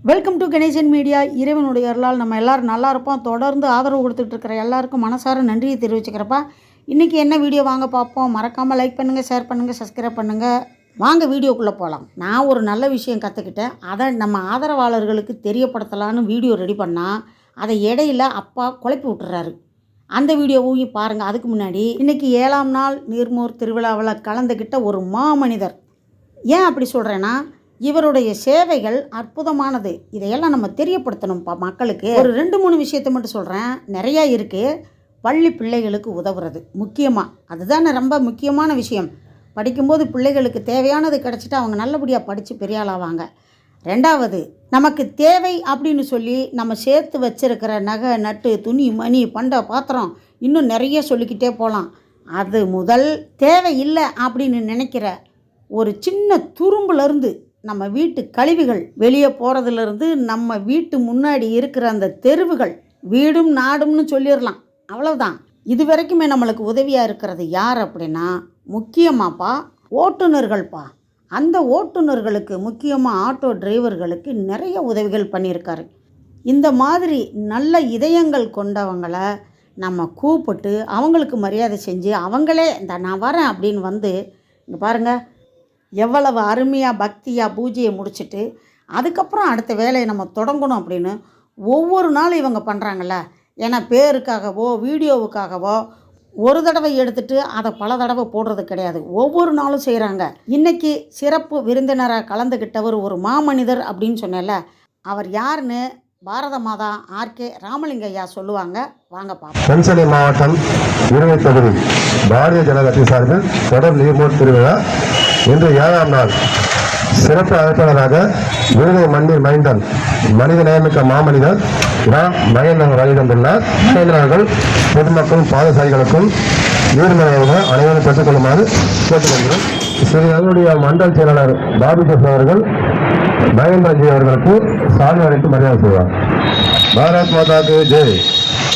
Welcome to Ganesan media. இறைவனுடைய அருளால் நம்ம எல்லோரும் நல்லா இருப்போம். தொடர்ந்து ஆதரவு கொடுத்துட்ருக்கிற எல்லாருக்கும் மனசார நன்றியை தெரிவிச்சுக்கிறப்பா. இன்றைக்கி என்ன வீடியோ வாங்க பார்ப்போம். மறக்காமல் லைக் பண்ணுங்கள், ஷேர் பண்ணுங்கள், சப்ஸ்கிரைப் பண்ணுங்கள். வாங்க வீடியோக்குள்ளே போகலாம். நான் ஒரு நல்ல விஷயம் கற்றுக்கிட்டேன். அதை நம்ம ஆதரவாளர்களுக்கு தெரியப்படுத்தலான்னு வீடியோ ரெடி பண்ணால் அதை இடையில அப்பா குழப்பி விட்டுறாரு. அந்த வீடியோவும் பாருங்கள். அதுக்கு முன்னாடி இன்றைக்கி 7ஆம் நாள் நீர்மோர் திருவிழாவில் கலந்துக்கிட்ட ஒரு மாமனிதர். ஏன் அப்படி சொல்கிறேன்னா, இவருடைய சேவைகள் அற்புதமானது. இதையெல்லாம் நம்ம தெரியப்படுத்தணும்ப்பா மக்களுக்கு. ஒரு 2-3 விஷயத்தை மட்டும் சொல்கிறேன், நிறையா இருக்குது. பள்ளி பிள்ளைகளுக்கு உதவுறது முக்கியமாக, அதுதான் ரொம்ப முக்கியமான விஷயம். படிக்கும்போது பிள்ளைகளுக்கு தேவையானது கிடச்சிட்டு அவங்க நல்லபடியாக படித்து பெரிய ஆளாவாங்க. 2வது, நமக்கு தேவை அப்படின்னு சொல்லி நம்ம சேர்த்து வச்சுருக்கிற நகை நட்டு துணி மணி பண்ட பாத்திரம் இன்னும் நிறைய சொல்லிக்கிட்டே போகலாம். அது முதல் தேவை இல்லை அப்படின்னு நினைக்கிற ஒரு சின்ன துரும்புலேருந்து நம்ம வீட்டு கழிவுகள் வெளியே போகிறதுலேருந்து நம்ம வீட்டு முன்னாடி இருக்கிற அந்த தெருவுகள் வீடும் நாடும்னு சொல்லிடலாம். அவ்வளோதான். இது வரைக்குமே நம்மளுக்கு உதவியாக இருக்கிறது யார் அப்படின்னா முக்கியமாப்பா ஓட்டுநர்கள்ப்பா. அந்த ஓட்டுநர்களுக்கு, முக்கியமாக ஆட்டோ டிரைவர்களுக்கு நிறைய உதவிகள் பண்ணியிருக்காரு. இந்த மாதிரி நல்ல இதயங்கள் கொண்டவங்களை நம்ம கூப்பிட்டு அவங்களுக்கு மரியாதை செஞ்சு அவங்களே நான் வரேன் அப்படின்னு வந்து இங்கே பாருங்கள் எவ்வளவு அருமையாக பக்தியாக பூஜையை முடிச்சுட்டு அதுக்கப்புறம் அடுத்த வேலையை நம்ம தொடங்கணும் அப்படின்னு ஒவ்வொரு நாளும் இவங்க பண்ணுறாங்கல்ல. ஏன்னா பேருக்காகவோ வீடியோவுக்காகவோ ஒரு தடவை எடுத்துகிட்டு அதை பல தடவை போடுறது கிடையாது. ஒவ்வொரு நாளும் செய்கிறாங்க. இன்றைக்கி சிறப்பு விருந்தினராக கலந்துக்கிட்டவர் ஒரு மாமனிதர் அப்படின்னு சொன்னேன்ல, அவர் யாருன்னு பாரத மாதா ஆர்கே ராமலிங்கையா சொல்லுவாங்க. வாங்க பார்ப்போம். தென்சென்னை மாவட்டம் இருவை தொகுதி பாரதிய ஜனதா கட்சி சார்பில் தொடர் நீர்மோர் திருவிழா இன்று 7ஆம் நாள். சிறப்பு அழைப்பாளராக விருதை மண்ணில் மைந்தன் மனிதநேயமிக்க மாமனிதர் மகேந்திரன் வருகை தந்துள்ளார். அவர்கள் பொதுமக்களும் பாதசாரிகளுக்கும் நீர்மலையாக அனைவரும் பெற்றுக்கொள்ளுமாறு கேட்டுக்கொள்கிறோம். சரி, அதனுடைய மண்டல் செயலாளர் பாபு ஜோஸ் அவர்கள் மகேந்திரன்ஜி அவர்களுக்கு சாலை அழைத்து மரியாதை செய்வார். பாரத் மாதாக்கு ஜெய்,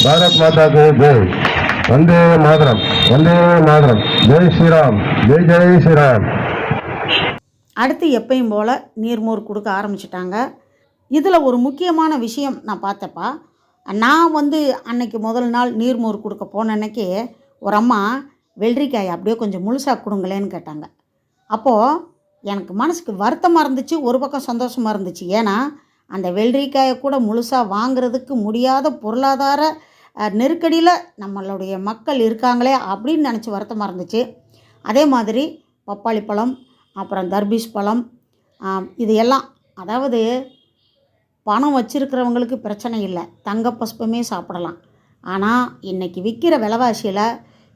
பாரத் மாதாக்கு ஜெய், வந்தே மாதரம், வந்தே மாதரம், ஜெய் ஸ்ரீராம், ஜெய் ஜெய் ஸ்ரீராம். அடுத்து எப்பயும் போல் நீர்மோர் கொடுக்க ஆரம்பிச்சிட்டாங்க. இதில் ஒரு முக்கியமான விஷயம் நான் பார்த்தப்பா. நான் அன்னைக்கு முதல் நாள் நீர்மோர் கொடுக்க போன அன்னைக்கு ஒரு அம்மா வெள்ளரிக்காய் அப்படியே கொஞ்சம் முழுசாக கொடுங்களேன்னு கேட்டாங்க. அப்போது எனக்கு மனசுக்கு வருத்தமாக இருந்துச்சு, ஒரு பக்கம் சந்தோஷமாக இருந்துச்சு. ஏன்னா அந்த வெள்ளரிக்காயை கூட முழுசாக வாங்கிறதுக்கு முடியாத பொருளாதார நெருக்கடியில் நம்மளுடைய மக்கள் இருக்காங்களே அப்படின்னு நினச்சி வருத்தமாக இருந்துச்சு. அதே மாதிரி பப்பாளி பழம், அப்புறம் தர்பீஸ் பழம், இது எல்லாம், அதாவது பணம் வச்சுருக்கிறவங்களுக்கு பிரச்சனை இல்லை, தங்க பஸ்பமே சாப்பிடலாம். ஆனால் இன்றைக்கி விற்கிற விலைவாசியில்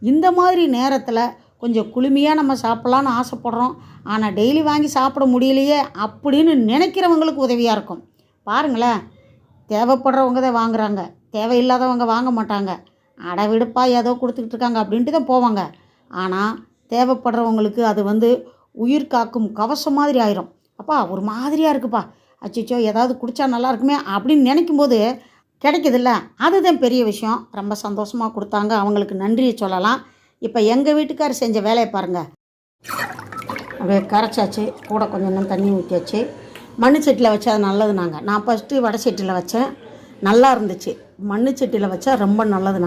இந்த மாதிரி நேரத்தில் கொஞ்சம் குளுமையாக நம்ம சாப்பிட்லான்னு ஆசைப்படுறோம். ஆனால் டெய்லி வாங்கி சாப்பிட முடியலையே அப்படின்னு நினைக்கிறவங்களுக்கு உதவியாக இருக்கும். பாருங்களேன், தேவைப்படுறவங்க தான் வாங்குகிறாங்க, தேவையில்லாதவங்க வாங்க மாட்டாங்க. அடவிடுப்பா ஏதோ கொடுத்துக்கிட்டு இருக்காங்க அப்படின்ட்டு தான் போவாங்க. ஆனால் தேவைப்படுறவங்களுக்கு அது உயிர் காக்கும் கவசம் மாதிரி ஆயிரும். அப்பா ஒரு மாதிரியாக இருக்குப்பா, அச்சிச்சோ ஏதாவது குடித்தா நல்லா இருக்குமே அப்படின்னு நினைக்கும்போது கிடைக்கிதில்ல, அதுதான் பெரிய விஷயம். ரொம்ப சந்தோஷமாக கொடுத்தாங்க, அவங்களுக்கு நன்றியை சொல்லலாம். இப்போ எங்கள் வீட்டுக்கார் செஞ்ச வேலையை பாருங்கள். அப்படியே கரைச்சாச்சு, கூட கொஞ்சம் இன்னும் தண்ணி ஊற்றியாச்சு. மண்ணு சட்டியில் வச்சா அது நல்லது. நான் ஃபஸ்ட்டு வடை சட்டியில் வச்சேன், நல்லா இருந்துச்சு. மண்ணு சட்டியில் வச்சா ரொம்ப நல்லது.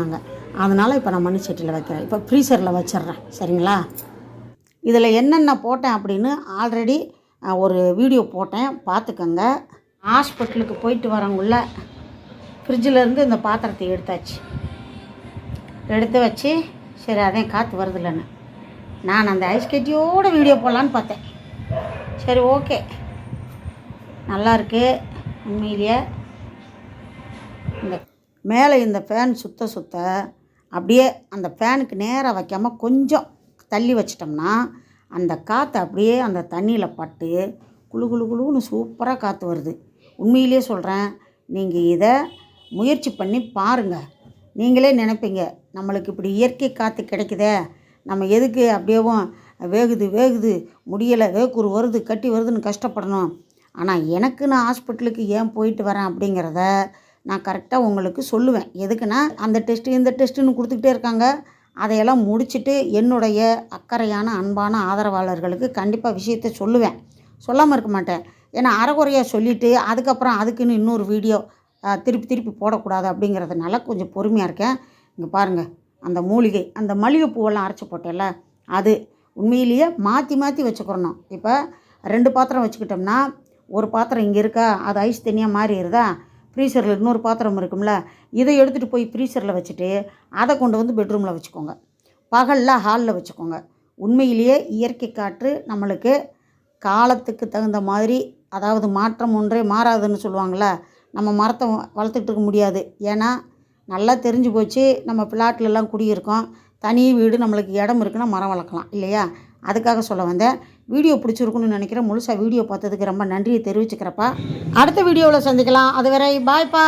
அதனால் இப்போ நான் மண்ணு சட்டியில் வைக்கிறேன். இப்போ ஃப்ரீசரில் வச்சிட்றேன், சரிங்களா? இதில் என்னென்ன போட்டேன் அப்படின்னு ஆல்ரெடி ஒரு வீடியோ போட்டேன், பார்த்துக்கங்க. ஹாஸ்பிட்டலுக்கு போயிட்டு வரவங்கள ஃப்ரிட்ஜிலேருந்து இந்த பாத்திரத்தை எடுத்து வச்சு, சரி அதையும் காற்று வருதில்லன்னு நான் அந்த ஐஸ் கட்டியோடு வீடியோ போடலான்னு பார்த்தேன். சரி ஓகே, நல்லாயிருக்கு உண்மையிலேயே. இந்த மேலே இந்த ஃபேன் சுத்த அப்படியே அந்த ஃபேனுக்கு நேராக வைக்காமல் கொஞ்சம் தள்ளி வச்சிட்டோம்னா அந்த காற்று அப்படியே அந்த தண்ணியில் பட்டு குளு குளு குளுன்னு சூப்பராக காற்று வருது. உண்மையிலே சொல்கிறேன், நீங்கள் இதை முயற்சி பண்ணி பாருங்கள். நீங்களே நினைப்பீங்க, நம்மளுக்கு இப்படி இயற்கை காற்று கிடைக்குதே, நம்ம எதுக்கு அப்படியேவும் வேகுது முடியலை, வேக்கூர் வருது கட்டி வருதுன்னு கஷ்டப்படணும். ஆனால் நான் ஹாஸ்பிட்டலுக்கு ஏன் போயிட்டு வரேன் அப்படிங்கிறத நான் கரெக்டாக உங்களுக்கு சொல்லுவேன். எதுக்குன்னா அந்த டெஸ்ட்டு இந்த டெஸ்ட்டுன்னு கொடுத்துக்கிட்டே இருக்காங்க. அதையெல்லாம் முடிச்சுட்டு என்னுடைய அக்கறையான அன்பான ஆதரவாளர்களுக்கு கண்டிப்பாக விஷயத்தை சொல்லுவேன், சொல்லாமல் இருக்க மாட்டேன். ஏன்னா அரைகுறையாக சொல்லிவிட்டு அதுக்கப்புறம் அதுக்குன்னு இன்னொரு வீடியோ திருப்பி திருப்பி போடக்கூடாது அப்படிங்கிறதுனால கொஞ்சம் பொறுமையாக இருக்கேன். இங்கே பாருங்கள், அந்த மூலிகை, அந்த மல்லிகைப்பூவெல்லாம் அரைச்சி போட்டேன்ல, அது உண்மையிலேயே மாற்றி மாற்றி வச்சுக்கிறணும். இப்போ 2 பாத்திரம் வச்சுக்கிட்டோம்னா, ஒரு பாத்திரம் இங்கே இருக்கா, அது ஐஸ் தனியாக மாறிடுதா, ஃப்ரீசரில் இன்னொரு பாத்திரம் இருக்கும்ல, இதை எடுத்துகிட்டு போய் ஃப்ரீசரில் வச்சுட்டு அதை கொண்டு வந்து பெட்ரூமில் வச்சுக்கோங்க. பகலில் ஹாலில் வச்சுக்கோங்க. உண்மையிலேயே இயற்கை காற்று நம்மளுக்கு காலத்துக்கு தகுந்த மாதிரி, அதாவது மாற்றம் ஒன்றே மாறாதுன்னு சொல்லுவாங்களே, நம்ம மரத்தை வளர்த்துக்கிட்டு இருக்க முடியாது. ஏன்னா நல்லா தெரிஞ்சு போச்சு, நம்ம பிளாட்லலாம் குடியிருக்கோம், தனி வீடு, நம்மளுக்கு இடம் இருக்குன்னா மரம் வளர்க்கலாம் இல்லையா? அதுக்காக சொல்ல வந்தேன். வீடியோ பிடிச்சிருக்குன்னு நினைக்கிறேன். முழுசாக வீடியோ பார்த்ததுக்கு ரொம்ப நன்றியை தெரிவிச்சுக்கிறப்பா. அடுத்த வீடியோவில் சந்திக்கலாம். அதுவரை பாய்ப்பா.